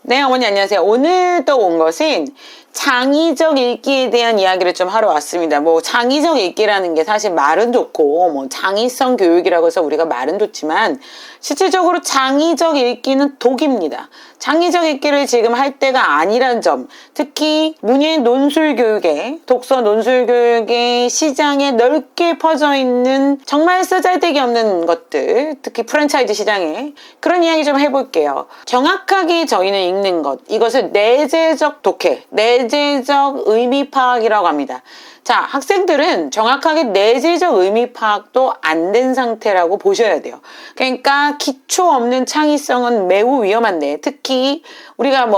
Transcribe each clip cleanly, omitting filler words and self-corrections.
네, 어머니 안녕하세요. 오늘 또 온 것은 창의적 읽기에 대한 이야기를 좀 하러 왔습니다. 창의적 읽기라는 게 사실 말은 좋고 창의성 교육이라고 해서 우리가 말은 좋지만 실질적으로 창의적 읽기는 독입니다. 창의적 읽기를 지금 할 때가 아니란 점, 특히 문예 논술 교육에, 독서 논술 교육의 시장에 넓게 퍼져 있는 정말 쓰잘데기 없는 것들, 특히 프랜차이즈 시장에 그런 이야기 좀 해볼게요. 정확하게 저희는 읽는 것, 이것을 내재적 독해, 내재적 의미 파악이라고 합니다. 자, 학생들은 정확하게 내재적 의미 파악도 안 된 상태라고 보셔야 돼요. 그러니까 기초 없는 창의성은 매우 위험한데, 특히 우리가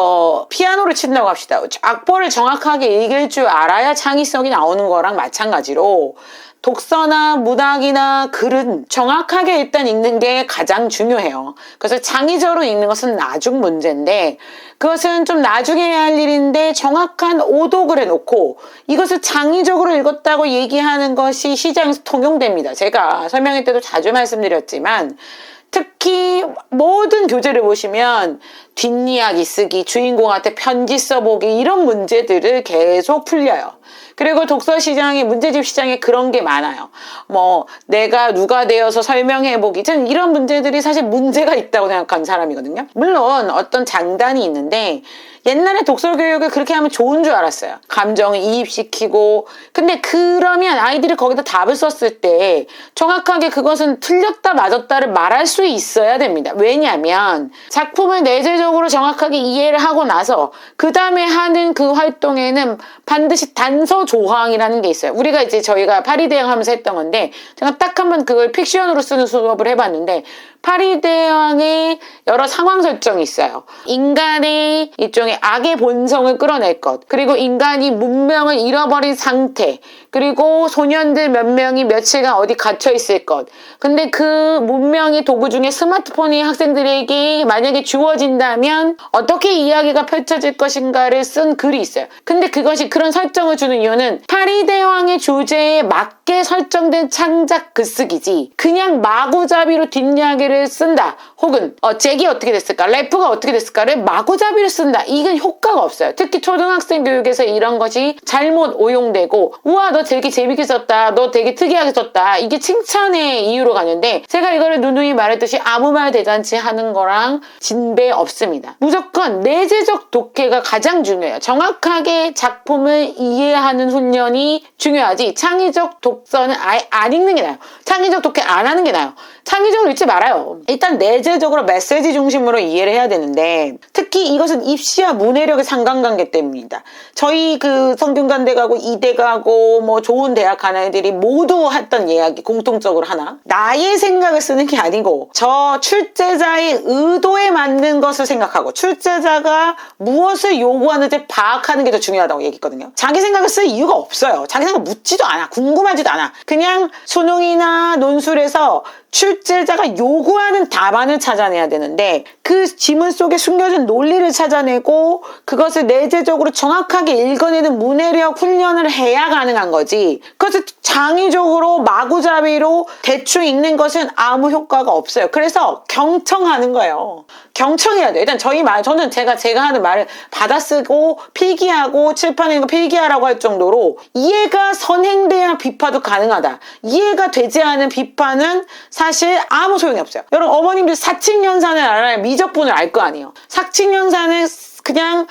피아노를 친다고 합시다. 악보를 정확하게 읽을 줄 알아야 창의성이 나오는 거랑 마찬가지로 독서나 문학이나 글은 정확하게 일단 읽는 게 가장 중요해요. 그래서 창의적으로 읽는 것은 나중 문제인데, 그것은 좀 나중에 해야 할 일인데 정확한 오독을 해놓고 이것을 창의적으로 읽었다고 얘기하는 것이 시장에서 통용됩니다. 제가 설명회 때도 자주 말씀드렸지만, 특히 모든 교재를 보시면 뒷이야기 쓰기, 주인공한테 편지 써보기, 이런 문제들을 계속 풀려요. 그리고 독서 시장에, 문제집 시장에 그런 게 많아요. 내가 누가 되어서 설명해보기. 저는 이런 문제들이 사실 문제가 있다고 생각하는 사람이거든요. 물론 어떤 장단이 있는데, 옛날에 독서 교육을 그렇게 하면 좋은 줄 알았어요. 감정을 이입시키고. 근데 그러면 아이들이 거기다 답을 썼을 때 정확하게 그것은 틀렸다 맞았다를 말할 수 있어야 됩니다. 왜냐하면 작품을 내재적으로 정확하게 이해를 하고 나서 그 다음에 하는 그 활동에는 반드시 단서 조항이라는 게 있어요. 우리가 저희가 파리대항 하면서 했던 건데, 제가 딱 한번 그걸 픽션으로 쓰는 수업을 해봤는데, 파리대왕의 여러 상황 설정이 있어요. 인간의 일종의 악의 본성을 끌어낼 것, 그리고 인간이 문명을 잃어버린 상태, 그리고 소년들 몇 명이 며칠간 어디 갇혀 있을 것. 근데 그 문명의 도구 중에 스마트폰이 학생들에게 만약에 주어진다면 어떻게 이야기가 펼쳐질 것인가를 쓴 글이 있어요. 근데 그런 설정을 주는 이유는 파리대왕의 주제에 맞게 설정된 창작 글쓰기지, 그냥 마구잡이로 뒷이야기를 쓴다, 혹은 잭이 어떻게 됐을까, 래프가 어떻게 됐을까를 마구잡이로 쓴다, 이건 효과가 없어요. 특히 초등학생 교육에서 이런 것이 잘못 오용되고, 우와 너 되게 재밌게 썼다, 너 되게 특이하게 썼다, 이게 칭찬의 이유로 가는데, 제가 이거를 누누이 말했듯이 아무 말 대잔치 하는 거랑 진배 없습니다. 무조건 내재적 독해가 가장 중요해요. 정확하게 작품을 이해하는 훈련이 중요하지, 창의적 독서는 아예 안 읽는 게 나아요. 창의적 독해 안 하는 게 나아요. 창의적으로 읽지 말아요. 일단 내재적으로 메시지 중심으로 이해를 해야 되는데, 특히 이것은 입시와 문해력의 상관관계 때문입니다. 저희 성균관대 가고 이대 가고 좋은 대학 간 애들이 모두 했던 이야기 공통적으로 하나, 나의 생각을 쓰는 게 아니고 저 출제자의 의도에 맞는 것을 생각하고 출제자가 무엇을 요구하는지 파악하는 게 더 중요하다고 얘기했거든요. 자기 생각을 쓸 이유가 없어요. 자기 생각 묻지도 않아. 궁금하지도 않아. 그냥 수능이나 논술에서 출제자가 요구하는 답안을 찾아내야 되는데, 그 지문 속에 숨겨진 논리를 찾아내고 그것을 내재적으로 정확하게 읽어내는 문해력 훈련을 해야 가능한 거지, 그것을 창의적으로 마구잡이로 대충 읽는 것은 아무 효과가 없어요. 그래서 경청하는 거예요. 경청해야 돼요. 일단 저는 제가 하는 말을 받아쓰고 필기하고 칠판에 있는 거 필기하라고 할 정도로, 이해가 선행돼야 비판도 가능하다. 이해가 되지 않은 비판은 사실 아무 소용이 없어요. 여러분, 어머님들 사칙연산을 알아야 미적분을 알 거 아니에요. 사칙연산을 그냥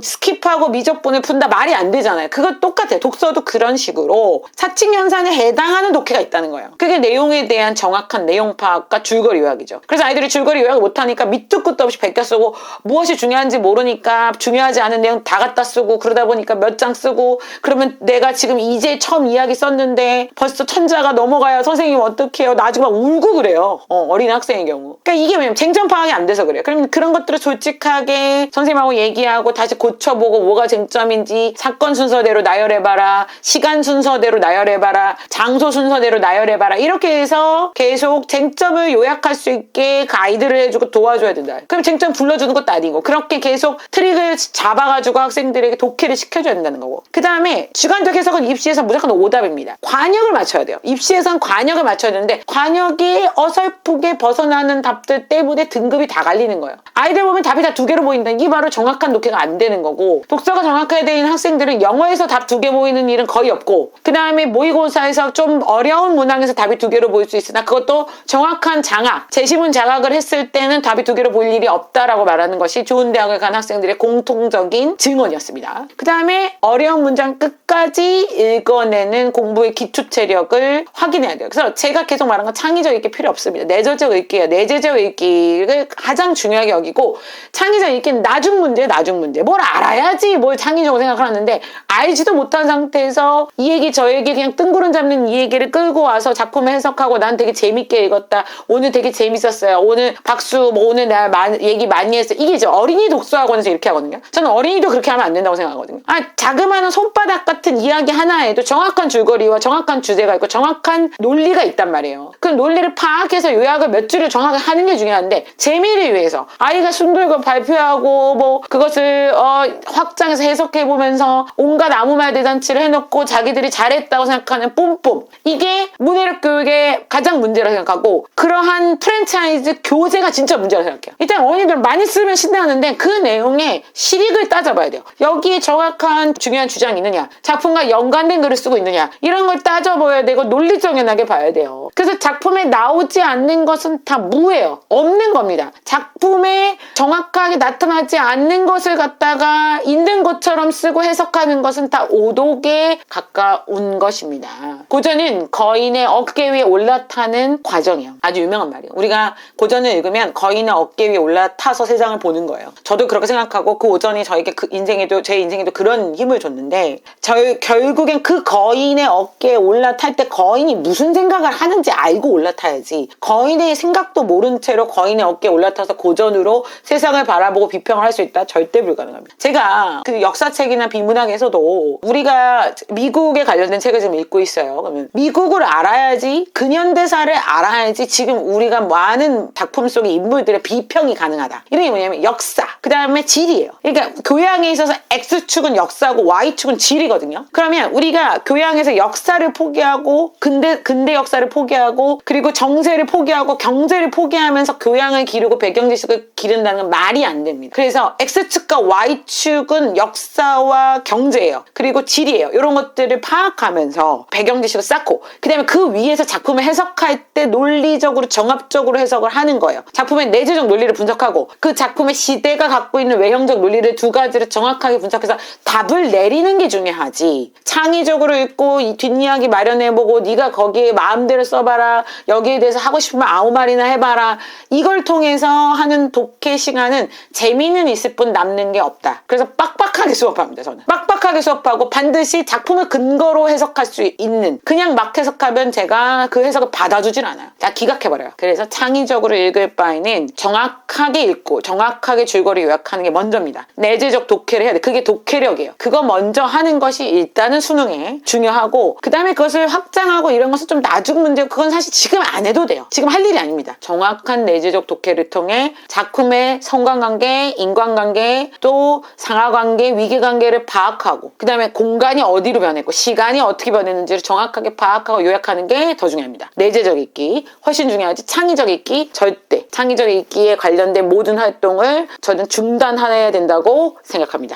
스킵하고 미적분을 푼다, 말이 안 되잖아요. 그거 똑같아요. 독서도 그런 식으로 사칙연산에 해당하는 독해가 있다는 거예요. 그게 내용에 대한 정확한 내용 파악과 줄거리 요약이죠. 그래서 아이들이 줄거리 요약을 못하니까 밑도 끝도 없이 베껴 쓰고, 무엇이 중요한지 모르니까 중요하지 않은 내용 다 갖다 쓰고, 그러다 보니까 몇 장 쓰고, 그러면 내가 지금 이제 처음 이야기 썼는데 벌써 천자가 넘어가야 선생님 어떡해요, 나중에 막 울고 그래요. 어린 학생의 경우. 그러니까 이게 왜냐면 쟁점 파악이 안 돼서 그래요. 그러면 그런 것들을 솔직하게 선생님하고 얘기하고 다시 고쳐보고, 뭐가 쟁점인지 사건 순서대로 나열해봐라, 시간 순서대로 나열해봐라, 장소 순서대로 나열해봐라, 이렇게 해서 계속 쟁점을 요약할 수 있게 가이드를 해주고 도와줘야 된다. 그럼 쟁점 불러주는 것도 아니고, 그렇게 계속 트릭을 잡아가지고 학생들에게 독해를 시켜줘야 된다는 거고. 그 다음에 주관적 해석은 입시에서 무조건 오답입니다. 관역을 맞춰야 돼요. 입시에서는 관역을 맞춰야 되는데, 관역이 어설프게 벗어나는 답들 때문에 등급이 다 갈리는 거예요. 아이들 보면 답이 다 두 개로 보인다. 이게 바로 정확한 독해가 안 되는 거고, 독서가 정확해야 되는 학생들은 영어에서 답 2개 보이는 일은 거의 없고, 그 다음에 모의고사에서 좀 어려운 문항에서 답이 2개로 보일 수 있으나 그것도 정확한 장악, 제시문 자각을 했을 때는 답이 2개로 보일 일이 없다라고 말하는 것이 좋은 대학을 간 학생들의 공통적인 증언이었습니다. 그 다음에 어려운 문장 끝까지 읽어내는 공부의 기초 체력을 확인해야 돼요. 그래서 제가 계속 말한 건 창의적 읽기 필요 없습니다. 내재적 읽기예요. 내재적 읽기를 가장 중요하게 여기고, 창의적 읽기는 나중 문제예요. 나중 문제. 뭘 알아야지 뭘 창의적으로 생각하는데, 알지도 못한 상태에서 이 얘기 저 얘기 그냥 뜬구름 잡는 이 얘기를 끌고 와서 작품을 해석하고 난 되게 재밌게 읽었다. 오늘 되게 재밌었어요. 오늘 박수, 뭐 오늘 내가 얘기 많이 했어요. 이게 이제 어린이 독서학원에서 이렇게 하거든요. 저는 어린이도 그렇게 하면 안 된다고 생각하거든요. 자그마한 손바닥 같은 이야기 하나에도 정확한 줄거리와 정확한 주제가 있고 정확한 논리가 있단 말이에요. 그 논리를 파악해서 요약을 몇 줄을 정확하게 하는 게 중요한데, 재미를 위해서 아이가 숨들고 발표하고 뭐 그것을 확장해서 해석해보면서 온갖 아무 말 대잔치를 해놓고 자기들이 잘했다고 생각하는 뿜뿜, 이게 문해력 교육의 가장 문제라고 생각하고, 그러한 프랜차이즈 교재가 진짜 문제라고 생각해요. 일단 어린이들 많이 쓰면 신나는데 그 내용의 실익을 따져봐야 돼요. 여기에 정확한 중요한 주장이 있느냐, 작품과 연관된 글을 쓰고 있느냐, 이런 걸 따져봐야 되고 논리정연하게 봐야 돼요. 그래서 작품에 나오지 않는 것은 다 무예요. 없는 겁니다. 작품에 정확하게 나타나지 않는 것을 갖다가 있는 것처럼 쓰고 해석하는 것은 다 오독에 가까운 것입니다. 고전은 거인의 어깨 위에 올라타는 과정이에요. 아주 유명한 말이에요. 우리가 고전을 읽으면 거인의 어깨 위에 올라타서 세상을 보는 거예요. 저도 그렇게 생각하고 그 고전이 저에게 제 인생에도 그런 힘을 줬는데, 결국엔 그 거인의 어깨에 올라탈 때 거인이 무슨 생각을 하는지 알고 올라타야지, 거인의 생각도 모른 채로 거인의 어깨에 올라타서 고전으로 세상을 바라보고 비평을 할 수 있다? 절대 불가능합니다. 제가 그 역사책이나 비문학에서도 우리가 미국에 관련된 책을 지금 읽고 있어요. 그러면 미국을 알아야지, 근현대사를 알아야지 지금 우리가 많은 작품 속의 인물들의 비평이 가능하다. 이런 게 뭐냐면 역사, 그 다음에 지리예요. 그러니까 교양에 있어서 X축은 역사고 Y축은 지리거든요. 그러면 우리가 교양에서 역사를 포기하고 근대 역사를 포기하고 그리고 정세를 포기하고 경제를 포기하면서 교양을 기르고 배경 지식을 기른다는 건 말이 안 됩니다. 그래서 X축과 Y축은 역사와 경제예요. 그리고 지리예요. 이런 것들을 파악하면서 배경 지식을 쌓고, 그 다음에 그 위에서 작품을 해석할 때 논리적으로 정합적으로 해석을 하는 거예요. 작품의 내재적 논리를 분석하고 그 작품의 시대가 갖고 있는 외형적 논리를 2가지를 정확하게 분석해서 답을 내리는 게 중요하지, 창의적으로 읽고 이 뒷이야기 마련해보고 네가 거기에 마음대로 써봐라, 여기에 대해서 하고 싶으면 아무 말이나 해봐라, 이걸 통해서 하는 독해 시간은 재미는 있을 뿐 남는 게 없다. 그래서 빡빡하게 수업합니다. 저는 빡빡하게 수업하고 반드시 작품을 근거로 해석할 수 있는, 그냥 막 해석하면 제가 그 해석을 받아주질 않아요. 다 기각해버려요. 그래서 창의적으로 읽을 바에는 정확하게 읽고 정확하게 줄거리 요약하는 게 먼저입니다. 내재적 독해를 해야 돼. 그게 독해력이에요. 그거 먼저 하는 것이 일단은 수능에 중요하고, 그 다음에 그것을 확장하고 이런 것은 좀 나중 문제고, 그건 사실 지금 안 해도 돼요. 지금 할 일이 아닙니다. 정확한 내재적 독해를 통해 작품의 성관관계, 인관관계, 또 상하관계, 위계관계를 파악하고, 그 다음에 공간이 어디로 변했고 시간이 어떻게 변했는지를 정확하게 파악하고 요약하는 게 더 중요합니다. 내재적 읽기 훨씬 중요하지, 창의적 읽기 절대, 창의적 읽기에 관련된 모든 활동을 저는 중단해야 된다고 생각합니다.